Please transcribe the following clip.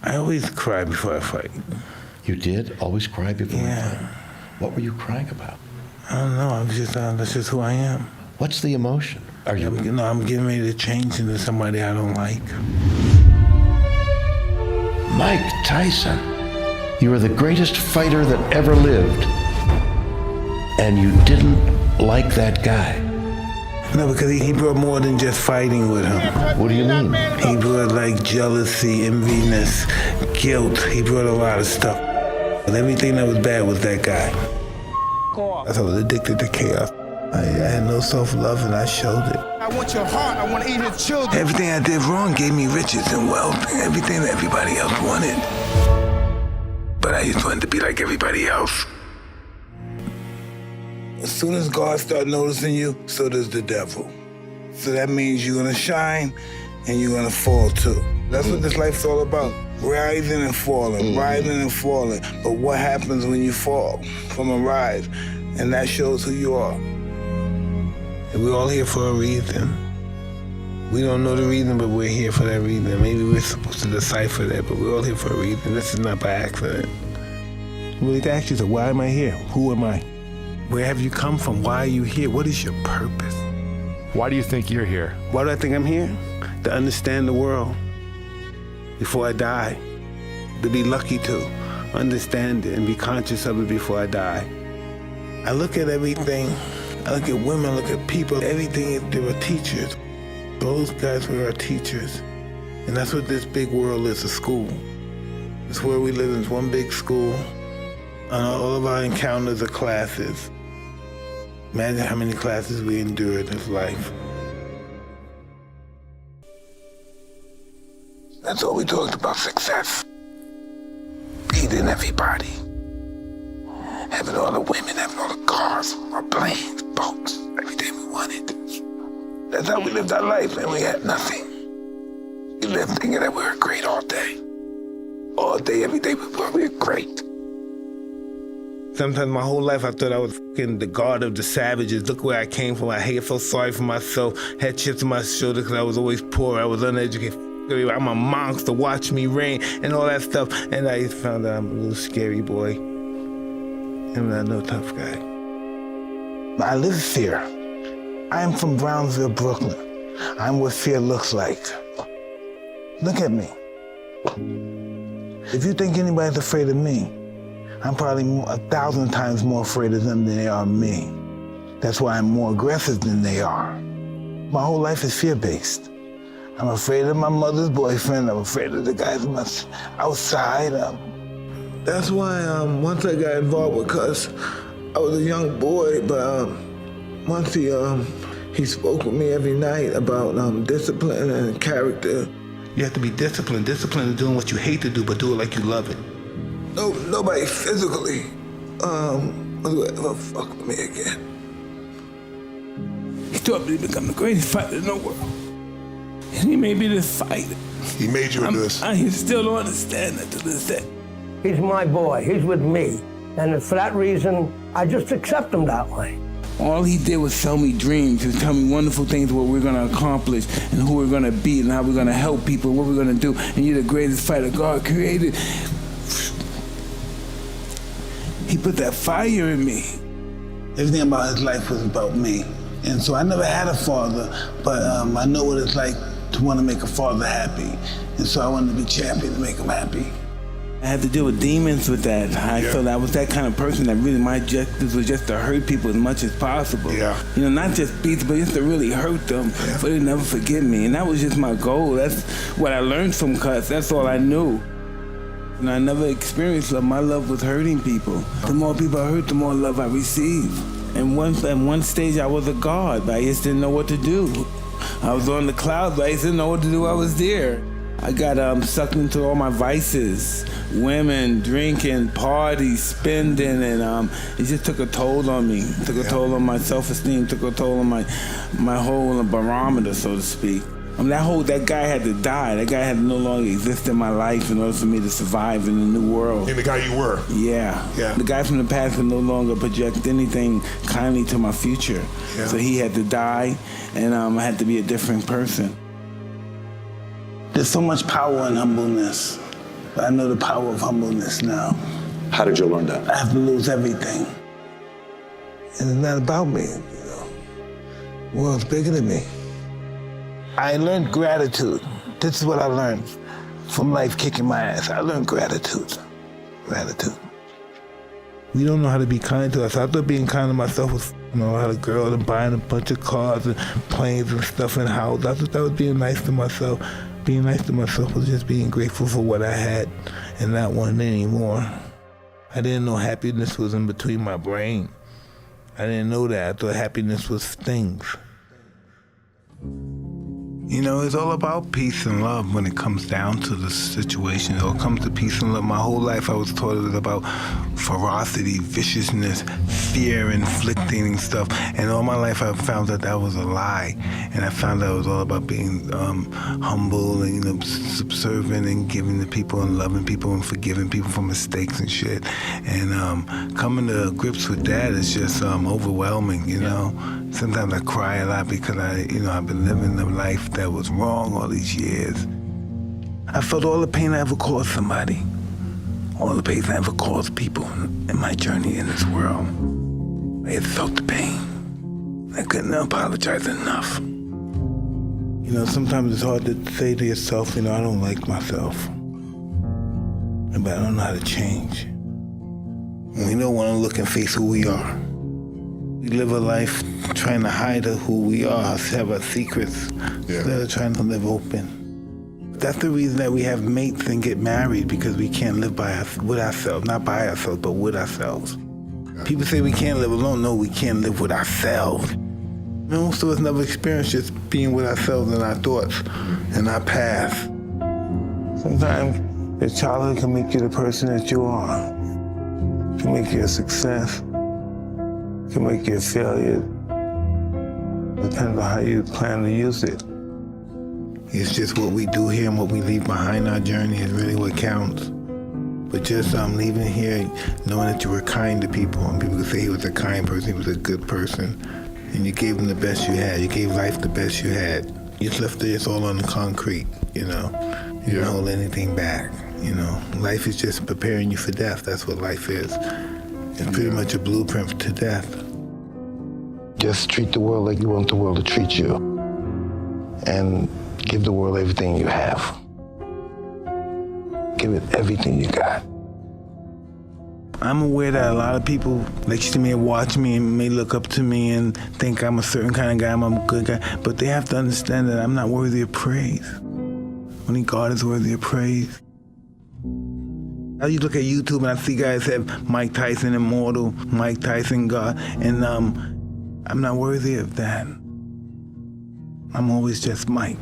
I always cry before I fight. You did? Always cry before you Yeah. fight? What were you crying about? I don't know. That's just who I am. What's the emotion? Are you? I'm getting ready to change into somebody I don't like. Mike Tyson. You are the greatest fighter that ever lived. And you didn't like that guy. No, because he brought more than just fighting with him. What do you mean? He brought like jealousy, enviness, guilt. He brought a lot of stuff. But everything that was bad was that guy. I was addicted to chaos. I had no self-love and I showed it. I want your heart, I want to eat your children. Everything I did wrong gave me riches and wealth, everything that everybody else wanted. But I just wanted to be like everybody else. As soon as God starts noticing you, so does the devil. So that means you're gonna shine and you're gonna fall too. That's what this life's all about. Rising and falling, rising and falling. But what happens when you fall from a rise? And that shows who you are. And we're all here for a reason. We don't know the reason, but we're here for that reason. Maybe we're supposed to decipher that, but we're all here for a reason. This is not by accident. You really ask yourself, why am I here? Who am I? Where have you come from? Why are you here? What is your purpose? Why do you think you're here? Why do I think I'm here? To understand the world before I die. To be lucky to understand it and be conscious of it before I die. I look at everything. I look at women, I look at people. Everything, they were teachers. Those guys were our teachers. And that's what this big world is, a school. It's where we live in one big school. And all of our encounters are classes. Imagine how many classes we endure in this life. That's all we talked about, success. Beating everybody. Having all the women, having all the cars, our planes, boats, everything we wanted. That's how we lived our life, and we had nothing. We lived thinking that we were great all day. All day, every day, we were great. Sometimes my whole life I thought I was the god of the savages. Look where I came from. I felt sorry for myself. Had chips on my shoulder because I was always poor. I was uneducated. I'm a monster. Watch me reign and all that stuff. And I found out I'm a little scary boy. I'm not no tough guy. I live fear. I am from Brownsville, Brooklyn. I'm what fear looks like. Look at me. If you think anybody's afraid of me, I'm probably 1,000 times more afraid of them than they are of me. That's why I'm more aggressive than they are. My whole life is fear-based. I'm afraid of my mother's boyfriend. I'm afraid of the guys outside. That's why once I got involved with Cuz, I was a young boy, but once he spoke with me every night about discipline and character. You have to be disciplined. Discipline is doing what you hate to do, but do it like you love it. No, nobody physically will ever fuck with me again. He taught me to become the greatest fighter in the world. And he made me this fighter. He made you into this. I still don't understand that to this day. He's my boy. He's with me. And for that reason, I just accept him that way. All he did was sell me dreams. He was telling me wonderful things, what we're going to accomplish and who we're going to be and how we're going to help people, what we're going to do. And you're the greatest fighter God created. He put that fire in me. Everything about his life was about me. And so I never had a father, but I know what it's like to want to make a father happy. And so I wanted to be champion to make him happy. I had to deal with demons with that. I felt I was that kind of person that really my objective was just to hurt people as much as possible. Yeah. You know, not just beat them, but just to really hurt them, but they never forgive me. And that was just my goal. That's what I learned from Cuz. That's all I knew. And I never experienced love. My love was hurting people. The more people I hurt, the more love I received. And at one stage, I was a god, but I just didn't know what to do. I was on the clouds, but I just didn't know what to do. I was there. I got sucked into all my vices. Women, drinking, parties, spending, and it just took a toll on me. It took a toll on my self-esteem, took a toll on my whole barometer, so to speak. That guy had to die. That guy had to no longer exist in my life in order for me to survive in the new world. And the guy you were. Yeah. The guy from the past could no longer project anything kindly to my future. Yeah. So he had to die, and I had to be a different person. There's so much power in humbleness. But I know the power of humbleness now. How did you learn that? I have to lose everything. And it's not about me, you know. The world's bigger than me. I learned gratitude. This is what I learned from life kicking my ass. I learned gratitude. Gratitude. We don't know how to be kind to us. I thought being kind to myself was, you know, I had a girl and buying a bunch of cars and planes and stuff in the house. I thought that was being nice to myself. Being nice to myself was just being grateful for what I had and not wanting anymore. I didn't know happiness was in between my brain. I didn't know that. I thought happiness was things. You know, it's all about peace and love when it comes down to the situation. It all comes to peace and love. My whole life I was taught it was about ferocity, viciousness, fear, inflicting and stuff. And all my life I found that that was a lie. And I found that it was all about being humble and, you know, subservient and giving to people and loving people and forgiving people for mistakes and shit. And coming to grips with that is just overwhelming, you know. Sometimes I cry a lot because I've been living a life that was wrong all these years. I felt all the pain I ever caused somebody, all the pain I ever caused people in my journey in this world. I had felt the pain. I couldn't apologize enough. You know, sometimes it's hard to say to yourself, you know, I don't like myself, but I don't know how to change. We don't want to look and face who we are. We live a life trying to hide who we are, have our secrets, instead of trying to live open. That's the reason that we have mates and get married, because we can't live with ourselves, not by ourselves, but with ourselves. People say we can't live alone. No, we can't live with ourselves. Most of us never experienced just being with ourselves and our thoughts and our past. Sometimes your childhood can make you the person that you are. It can make you a success. It can make you a failure. Depends on how you plan to use it. It's just what we do here and what we leave behind our journey is really what counts. But just leaving here, knowing that you were kind to people, and people could say he was a kind person, he was a good person, and you gave him the best you had. You gave life the best you had. You just left it all on the concrete, you know. You don't hold anything back, you know. Life is just preparing you for death. That's what life is. It's pretty much a blueprint to death. Just treat the world like you want the world to treat you. And give the world everything you have. Give it everything you got. I'm aware that a lot of people listen to me and watch me and may look up to me and think I'm a certain kind of guy, I'm a good guy, but they have to understand that I'm not worthy of praise. Only God is worthy of praise. You look at YouTube and I see guys have Mike Tyson, immortal, Mike Tyson, God, and I'm not worthy of that. I'm always just Mike.